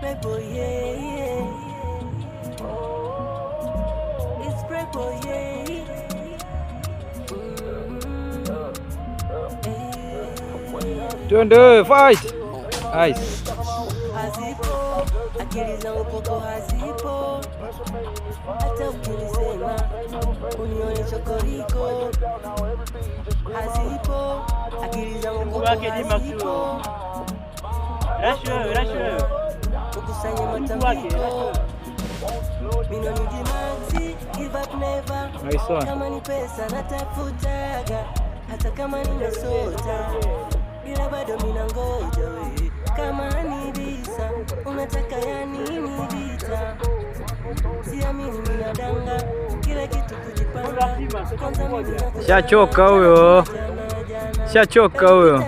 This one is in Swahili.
Playboy, yeah, yeah. It's Playboy, yeah. Twende fight. Nice. Hazipo, akili zangu kwako hazipo, hata ukinisema unione chokoriko. Hazipo, akili zangu kwako hazipo, ukusanye matambiko. Mino ni dimaxi, give up never. Kama ni pesa natafutaga, hata kama ninasota, ila bado mina ngoja we. Kama ni visa, unataka ya nini vita? Siamini minadanga, kila kitu kujipanga. Kwanza mimi shachoka huyo.